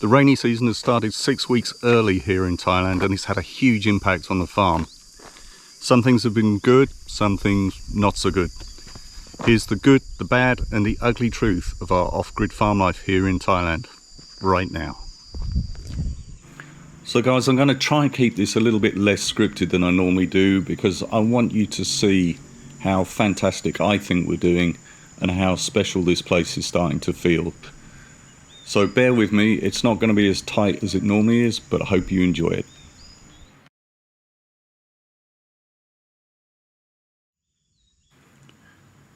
The rainy season has started 6 weeks early here in Thailand, and it's had a huge impact on the farm. Some things have been good, some things not so good. Here's the good, the bad and the ugly truth of our off-grid farm life here in Thailand right now. So guys, I'm going to try and keep this a little bit less scripted than I normally do, because I want you to see how fantastic I think we're doing and how special this place is starting to feel. So bear with me, it's not going to be as tight as it normally is, but I hope you enjoy it.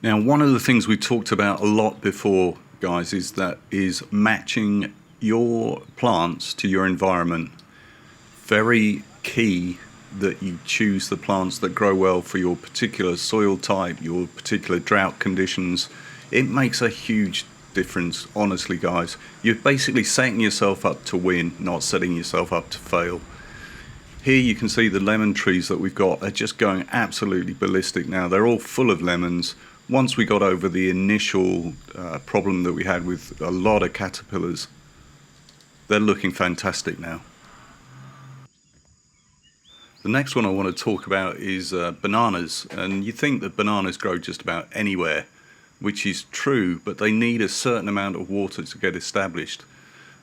Now, one of the things we talked about a lot before, guys, is matching your plants to your environment. Very key that you choose the plants that grow well for your particular soil type, your particular drought conditions. It makes a huge difference, honestly, guys. You're basically setting yourself up to win, not setting yourself up to fail. Here you can see the lemon trees that we've got are just going absolutely ballistic now. They're all full of lemons. Once we got over the initial problem that we had with a lot of caterpillars, they're looking fantastic now. The next one I want to talk about is bananas, and you think that bananas grow just about anywhere, which is true, but they need a certain amount of water to get established.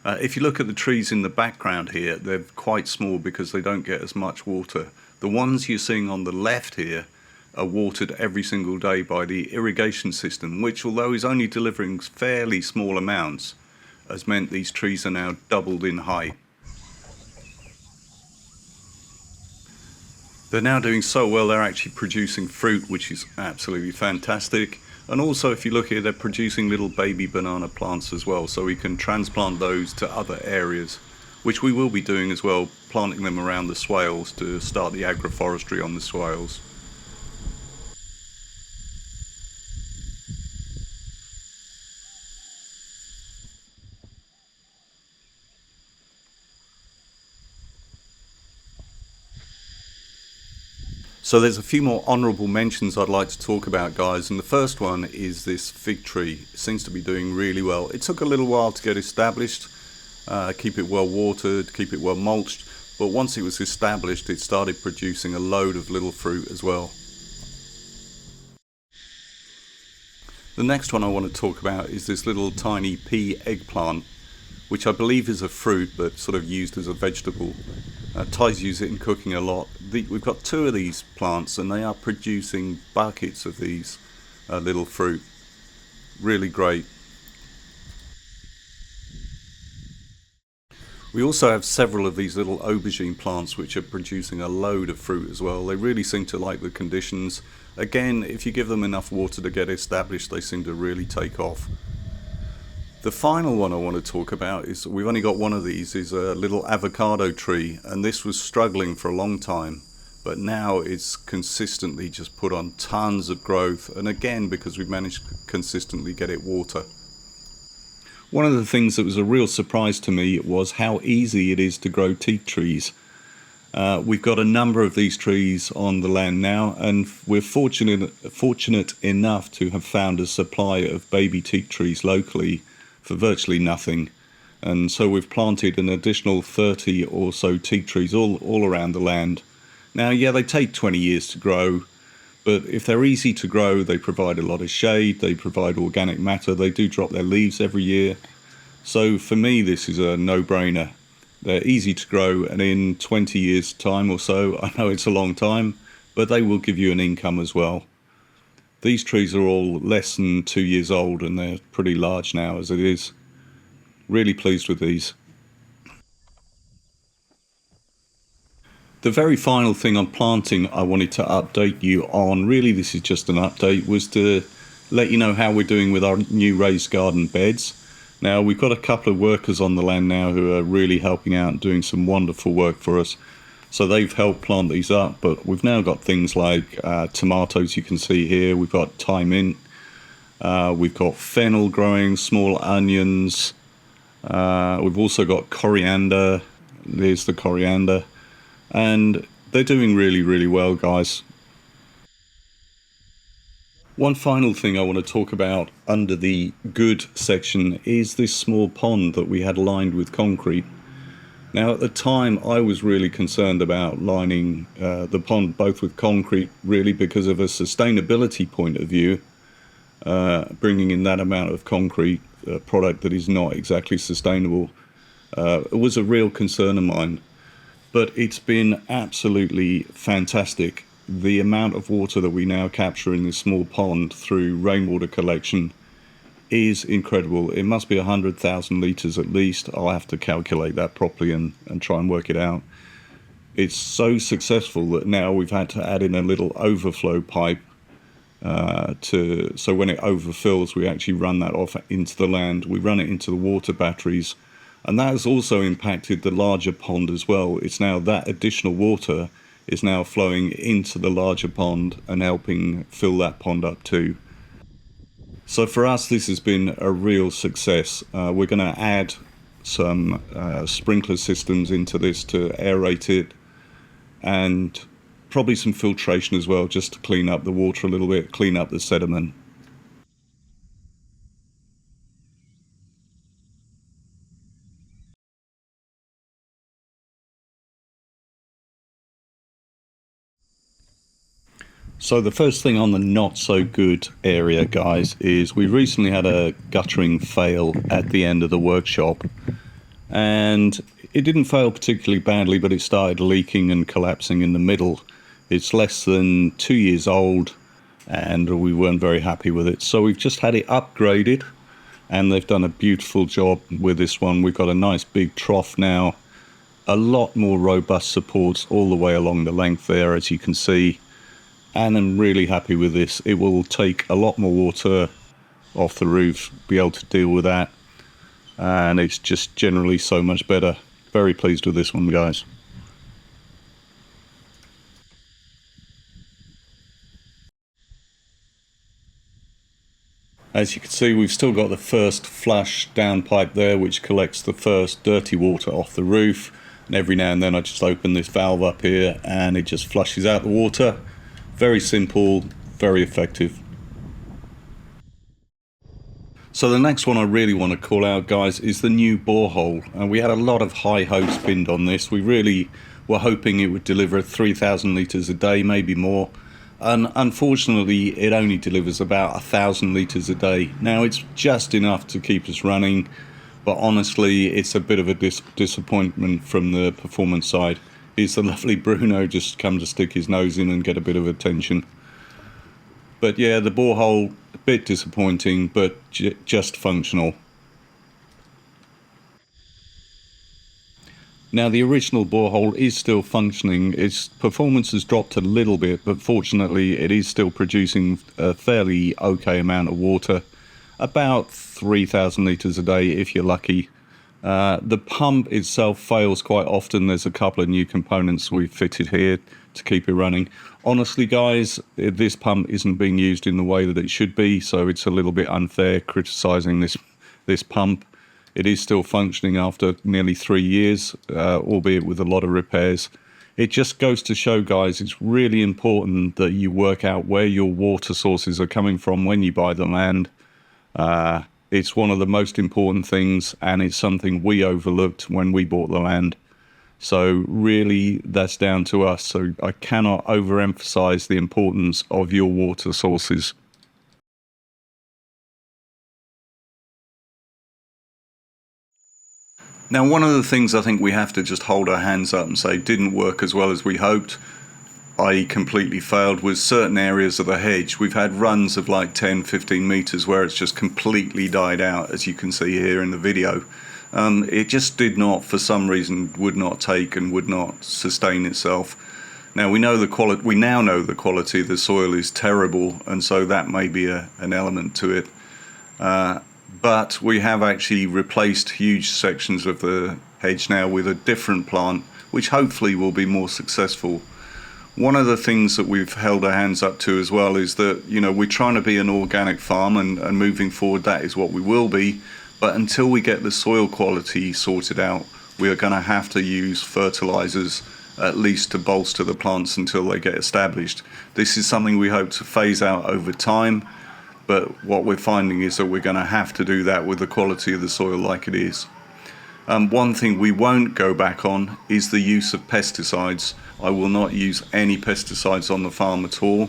If you look at the trees in the background here, they're quite small because they don't get as much water. The ones you're seeing on the left here are watered every single day by the irrigation system, which, although is only delivering fairly small amounts, has meant these trees are now doubled in height. They're now doing so well, they're actually producing fruit, which is absolutely fantastic. And also, if you look here, they're producing little baby banana plants as well, so we can transplant those to other areas, which we will be doing as well, planting them around the swales to start the agroforestry on the swales. So there's a few more honourable mentions I'd like to talk about, guys, and the first one is this fig tree. It seems to be doing really well. It took a little while to get established, keep it well watered, keep it well mulched, but once it was established it started producing a load of little fruit as well. The next one I want to talk about is this little tiny pea eggplant, which I believe is a fruit but sort of used as a vegetable. Thais use it in cooking a lot. We've got 2 of these plants and they are producing buckets of these little fruit. Really great. We also have several of these little aubergine plants which are producing a load of fruit as well. They really seem to like the conditions. Again, if you give them enough water to get established, they seem to really take off. The final one I want to talk about is, we've only got one of these, is a little avocado tree, and this was struggling for a long time, but now it's consistently just put on tons of growth, and again because we've managed to consistently get it water. One of the things that was a real surprise to me was how easy it is to grow teak trees. We've got a number of these trees on the land now, and we're fortunate enough to have found a supply of baby teak trees locally for virtually nothing, and so we've planted an additional 30 or so teak trees all around the land. Now, yeah, they take 20 years to grow, but if they're easy to grow, they provide a lot of shade, they provide organic matter, they do drop their leaves every year. So for me, this is a no-brainer. They're easy to grow, and in 20 years time or so, I know it's a long time, but they will give you an income as well. These trees are all less than 2 years old and they're pretty large now as it is. Really pleased with these. The very final thing on planting I wanted to update you on, really this is just an update, was to let you know how we're doing with our new raised garden beds. Now, we've got a couple of workers on the land now who are really helping out and doing some wonderful work for us. So they've helped plant these up, but we've now got things like tomatoes you can see here, we've got Thai mint, we've got fennel growing, small onions, we've also got coriander, there's the coriander, and they're doing really, really well, guys. One final thing I want to talk about under the good section is this small pond that we had lined with concrete. Now, at the time, I was really concerned about lining the pond both with concrete, really because of a sustainability point of view. Bringing in that amount of concrete product that is not exactly sustainable it was a real concern of mine. But it's been absolutely fantastic. The amount of water that we now capture in this small pond through rainwater collection is incredible. It must be 100,000 litres at least. I'll have to calculate that properly and try and work it out. It's so successful that now we've had to add in a little overflow pipe so when it overfills, we actually run that off into the land. We run it into the water batteries, and that has also impacted the larger pond as well. It's now that additional water is now flowing into the larger pond and helping fill that pond up too. So for us, this has been a real success. We're going to add some sprinkler systems into this to aerate it, and probably some filtration as well, just to clean up the water a little bit, clean up the sediment. So the first thing on the not so good area, guys, is we recently had a guttering fail at the end of the workshop, and it didn't fail particularly badly, but it started leaking and collapsing in the middle. It's less than 2 years old, and we weren't very happy with it. So we've just had it upgraded, and they've done a beautiful job with this one. We've got a nice big trough now, a lot more robust supports all the way along the length there, as you can see. And I'm really happy with this. It will take a lot more water off the roof, be able to deal with that. And it's just generally so much better. Very pleased with this one, guys. As you can see, we've still got the first flush downpipe there, which collects the first dirty water off the roof. And every now and then I just open this valve up here and it just flushes out the water. Very simple, very effective. So the next one I really want to call out, guys, is the new borehole. And we had a lot of high hopes pinned on this. We really were hoping it would deliver 3,000 litres a day, maybe more. And unfortunately, it only delivers about 1,000 litres a day. Now, it's just enough to keep us running, but honestly, it's a bit of a disappointment from the performance side. Here's the lovely Bruno just come to stick his nose in and get a bit of attention. But yeah, the borehole, a bit disappointing, but just functional. Now, the original borehole is still functioning. Its performance has dropped a little bit, but fortunately it is still producing a fairly okay amount of water, about 3,000 litres a day if you're lucky. The pump itself fails quite often. There's a couple of new components we've fitted here to keep it running. Honestly, guys, this pump isn't being used in the way that it should be, so it's a little bit unfair criticising this pump. It is still functioning after nearly 3 years, albeit with a lot of repairs. It just goes to show, guys, it's really important that you work out where your water sources are coming from when you buy the land. It's one of the most important things, and it's something we overlooked when we bought the land. So really, that's down to us. So I cannot overemphasize the importance of your water sources. Now, one of the things I think we have to just hold our hands up and say didn't work as well as we hoped, i.e. completely failed, was certain areas of the hedge. We've had runs of like 10, 15 metres where it's just completely died out, as you can see here in the video. It just did not, for some reason, would not take and would not sustain itself. Now we know the quality. We now know the quality of the soil is terrible, and so that may be an element to it. But we have actually replaced huge sections of the hedge now with a different plant, which hopefully will be more successful. One of the things that we've held our hands up to as well is that, you know, we're trying to be an organic farm, and moving forward that is what we will be. But until we get the soil quality sorted out, we are going to have to use fertilizers at least to bolster the plants until they get established. This is something we hope to phase out over time, but what we're finding is that we're going to have to do that with the quality of the soil like it is. One thing we won't go back on is the use of pesticides. I will not use any pesticides on the farm at all.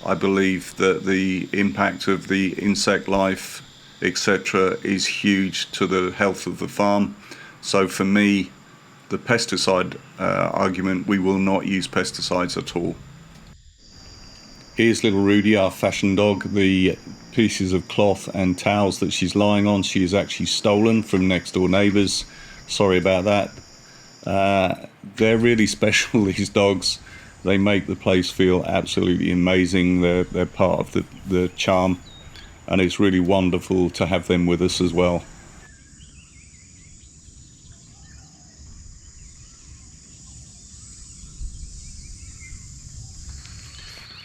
I believe that the impact of the insect life, etc., is huge to the health of the farm. So for me, the pesticide argument, we will not use pesticides at all. Here's little Rudy, our fashion dog. The pieces of cloth and towels that she's lying on, she is actually stolen from next door neighbours. Sorry about that. They're really special, these dogs. They make the place feel absolutely amazing. They're part of the charm, and it's really wonderful to have them with us as well.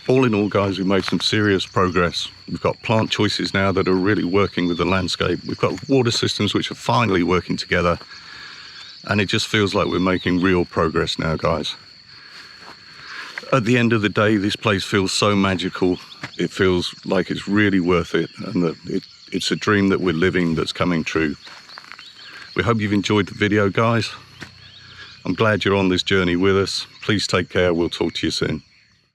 All in all, guys, we've made some serious progress. We've got plant choices now that are really working with the landscape. We've got water systems which are finally working together. And it just feels like we're making real progress now, guys. At the end of the day, this place feels so magical. It feels like it's really worth it, and that it's a dream that we're living that's coming true. We hope you've enjoyed the video, guys. I'm glad you're on this journey with us. Please take care. We'll talk to you soon.